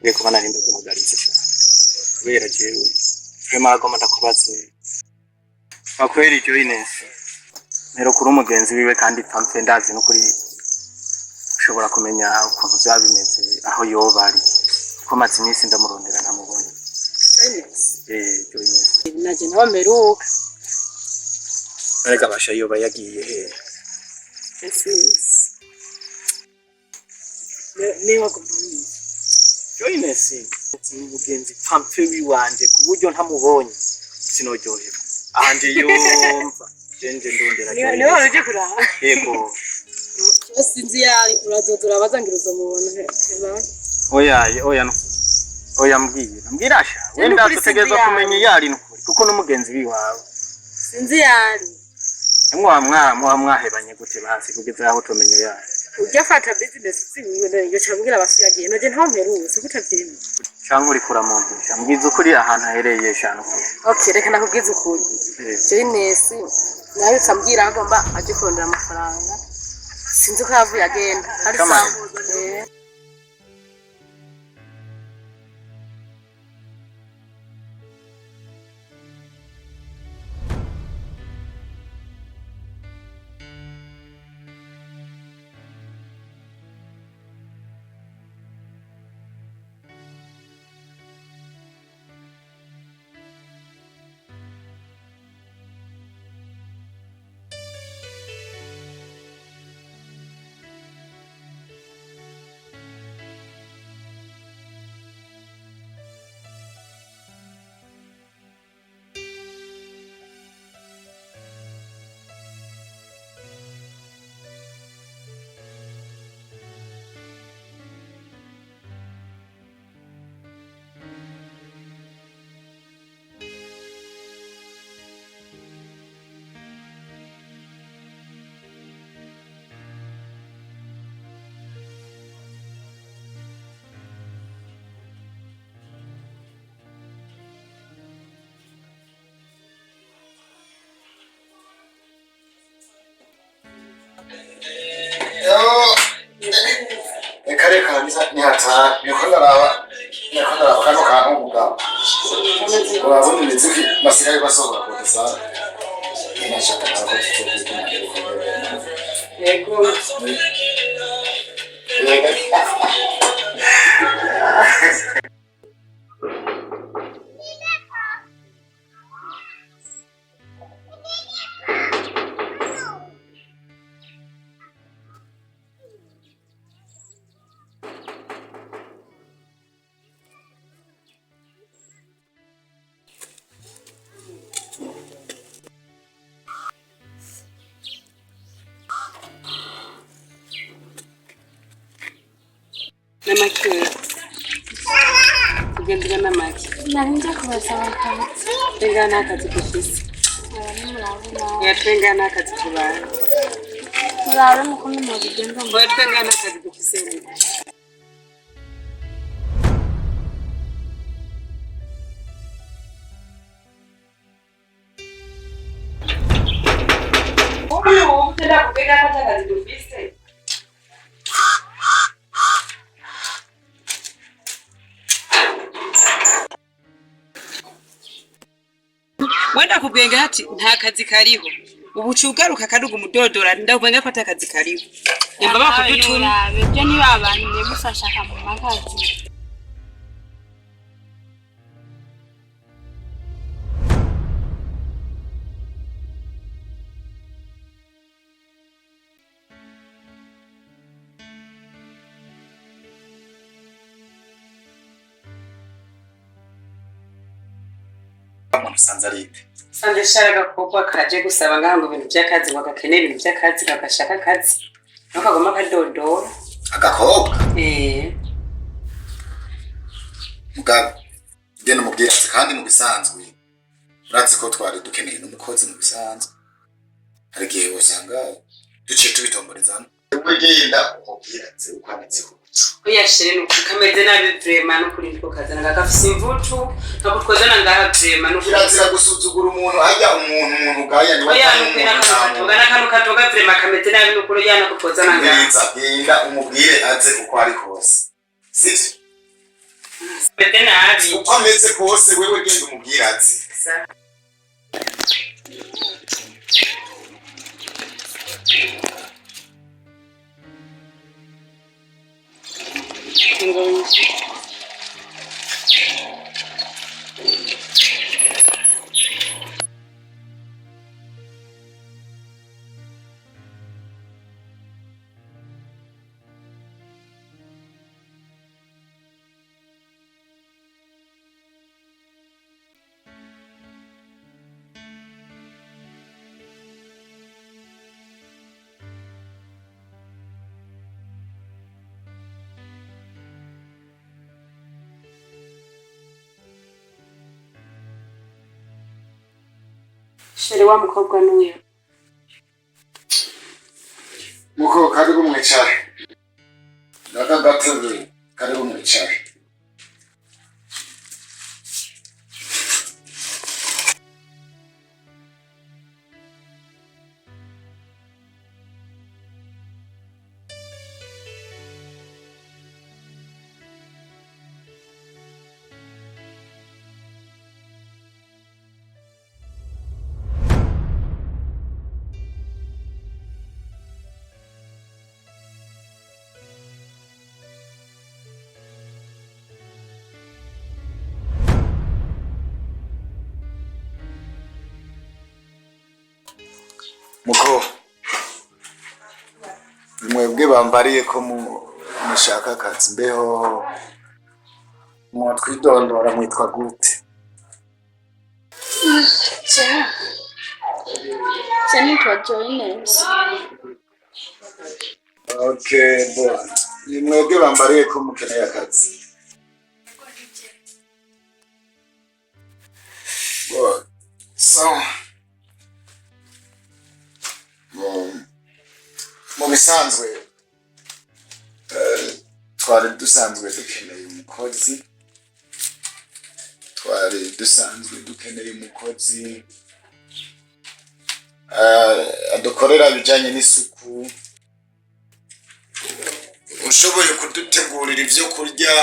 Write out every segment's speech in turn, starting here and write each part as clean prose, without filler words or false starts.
ngiye kuba narinda guhagaritse cyane kubera jewe twemara ko madakubaze akweri joines mero kuri umugenzi wiwe kandi pampe ndazi no kuri ushobora kumenya ukuntu byabimeze aho yobari ko matsinisi ndamurondera ntamubona joines naje naho meruka areka basha yoba yagiye he niba kumenya joines umugenzi pampe wiwanje ku buryo ntamubonye sinojyohera anje yumva jenje ndondera niba uje kuraha yego sinzi yari urazodura bazangira uzomubona oya mbwirasha wenda tutegereza kumenya yari nukuri kuko n'umugenzi wiwawe sinzi yari mwahebanye gute basi kugeza aho tumenye yari ujya fata business utsiwe yo cyambwira abasiyagiye noje ntaho mperuse kutavyimye cyangwa uri kura mu nzu mbwiza ukuri ahantu ahereye shano okay reka nakubwiza ukuri Joines nawe sambwira agomba aje kurondera amafaranga sinzi ko yavuye agenda hari sambuza Kareka ni hata nikondaraba kano kantu mugabo urabona imiziki basigaye basohora kudasa nashaka ko yego namake kugendera namake narinja kubasaba akazi tengana akazi kufisi yatengana akazi kubana murara mukumi mu bigenda mu tengana akazi kufisi uyu tenda kupeka akazi kufisi wenda kubwenga ati nta kazi kariho ubu cugaruka kaduga umudodora ndabwenga ko atakazi kariho nyamba bakudutuna byo ni babanye mufashaka mu magazi Sanzaripe sanje sharaga kokwa kaje gusaba ngango ibintu by'akazi bagakenera ibintu by'akazi bagashaka akazi nokagoma kadodora agakobwa mugabo ngene mubwira kandi mu bisanzwe uratse ko twari dukeneye n'umukozi mu bisanzwe hari gihe usanga duciye tubitomborezana ugenda umubwira se ukwanditseho uyashire no kameze nabi vrema no kuri ndiko kazana gafise imvutu nakutkozana ngaha vrema no kirazira gusuzugura umuntu ajya umuntu gaya ni wajya kanu katoga vrema kameze nabi no kuri yana kutkozana ngaha genda umubwire aze uko ari kose sivyo uko ameze kose wewe genda umubwira ati Shere wa mukobwa n'uyu. muko karibu mwicare ndaka gatebe karibu mwicare muko mwebwe bambariye ko mushaka akazi mbeho mwatwidondora mwitwa gute Senitwa Joines. okay bo ni mwebwe bambariye ko mukeneye akazi bo so mu bisanzwe twari dusanzwe dukeneye umukozi adukorera ibijyanye n'isuku ushoboye kudutegurira ibyo kurya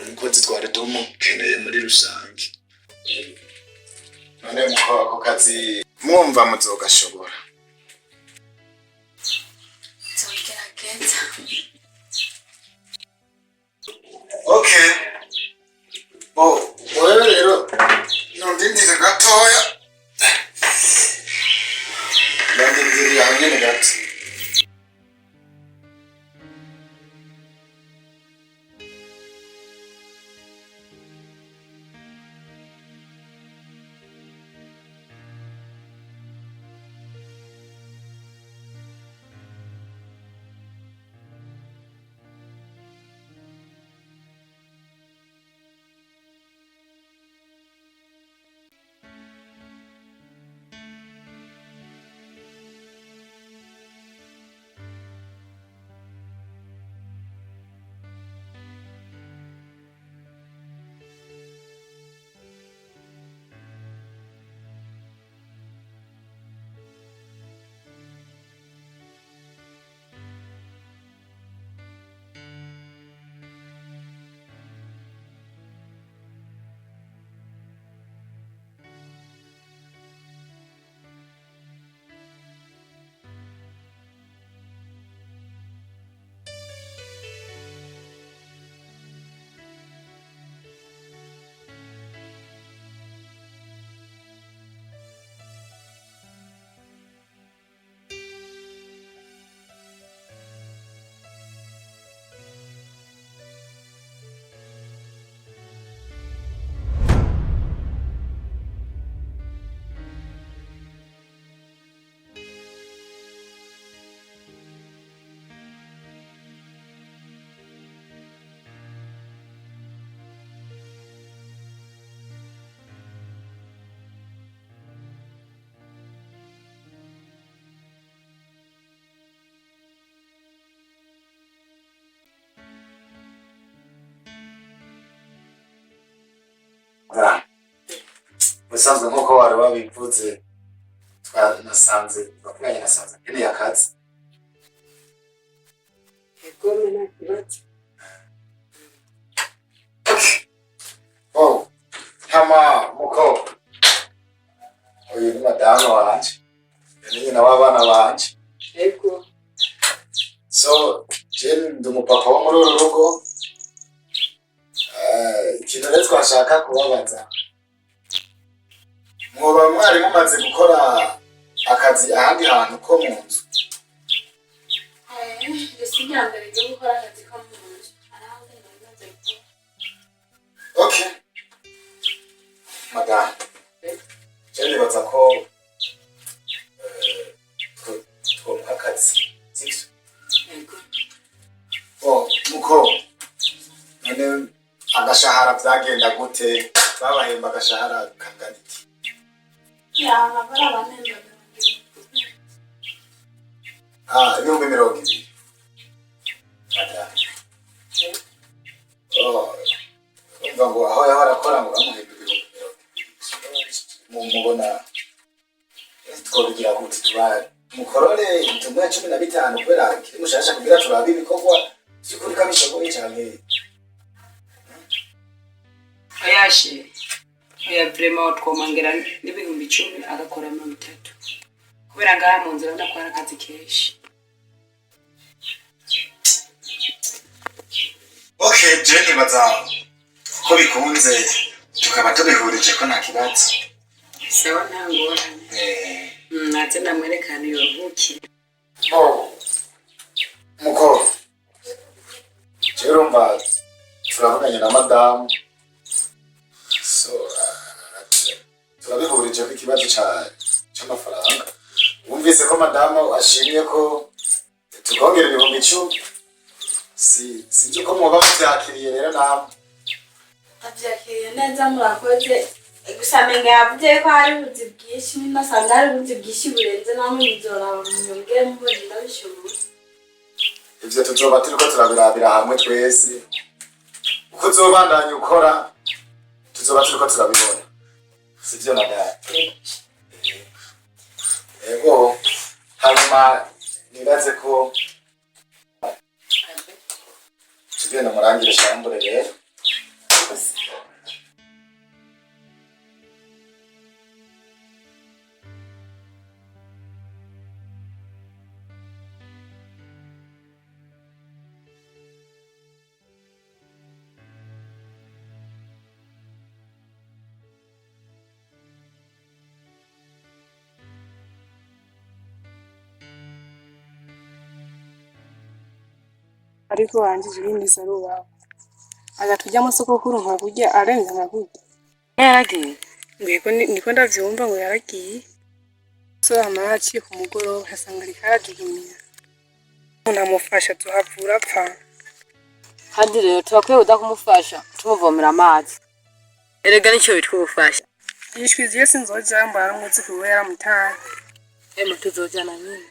umukozi twari tumukeneye muri rusange none mukora ako kazi mwumva muzogashobora Nzogerageza. okay wewe rero nundindire gatoya ndindiriye aho nyene gato musanzwe nkuko wari wabivuze nasanze akeneye akazi Ego mena kibazo. Hama muko. Uyu ni madamu wanje. Ni nyina w'abana banje. Ego. So, je ndi umupapa wo muri uru rugo. Ikintu rero twashaka kubabaza. Mwoba mwari mumaze gukora akazi ahandi hantu ko mu nzu? Mbere yo gukora akazi ko mu nzu arahanze ndamaze gukora. Okay. Madame. Je nibaza ko twumva akazi. Sibyo? Ego. Muko. None agashahara byagenda gute? Babahemba agashahara kangana iki? Abari abanemba Ibihumbi 20. Madame. Umva ngo aho yahora akora ngo bamuhemba ibihumbi 20. Mubona twobigira gute tuba mukorore itumwe 15 kubera kiri mushasha kugira turabe ibikorwa by'ukuri kabishoboye cyane. Ayashe. Oya vraiment twomangera n'ibihumbi 10 agakora 3. Kubera ngaha mu nzira ndakora akazi kenshi. Okay, Jenny baza ko bikunze tukaba tubihurije ko nta kibazo. Sawa ntangorane. Natse ndamwerekana iyo ruhuki. Muko. Jeromba turavuganye na madame. So, turabihurije ko ikibazo cy'amafaranga. Wumvise ko madame ashimye ko tukongera ibihumbi 10. Sinzi ko muba byakiriye rero namwe. abyakiriye neza murakoze gusa menga yavuze ko hari ubuzi bwinshi n'asanga hari ubuzi bwinshi burenze namwe muzora munyongere mubona ndabishobora. Ivyo tuzoba turiko turabirabira hamwe twese. Uko uzobandanya ukora tuzoba turiko turabibona. Sivyo madame? Ego hanyuma nibaze ko tugenda murangire shambure rero. Ariko wanjije ibindi saruba agatujya amasoko kuru nka kurya arenze nka kurya Yaragiye. ngeko niko ndavyumva ngo yaragiye so amaraci ku mugoro hasanga rikaragihinya unamufasha tuhavura apfa Kandi rero turakwiye kudakumufasha tumuvomera amazi. Erega nicyo bitwufasha. yishwiziye sinzoja mbara umuzi kuwe yaramutaye Ema tuzojana nyine.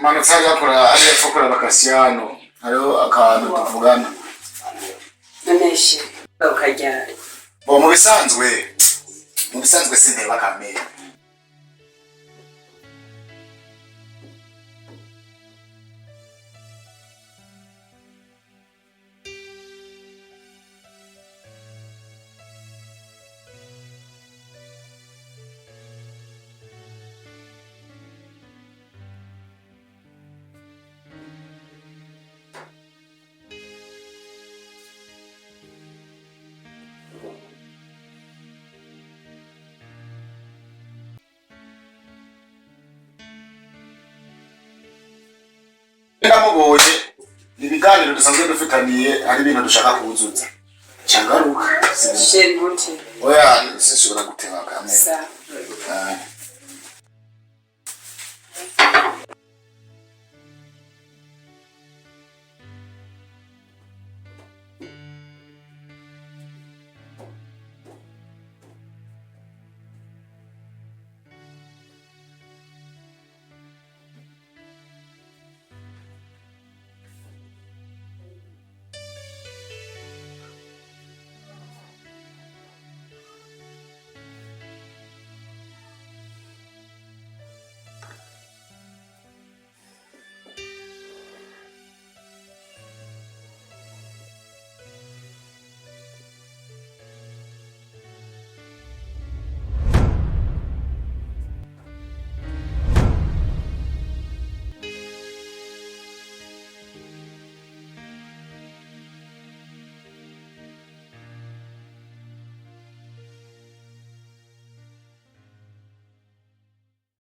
manutse hariya akora bakasiyano hariho akantu tuvugana naneshe ukajyana bo mu bisanzwe sinteba kamera namubonye ibiganiro dusanzwe dufitaniye hari ibintu dushaka kuzuza cyangwa ruka sheri gute oya sishobora gutema kamera sa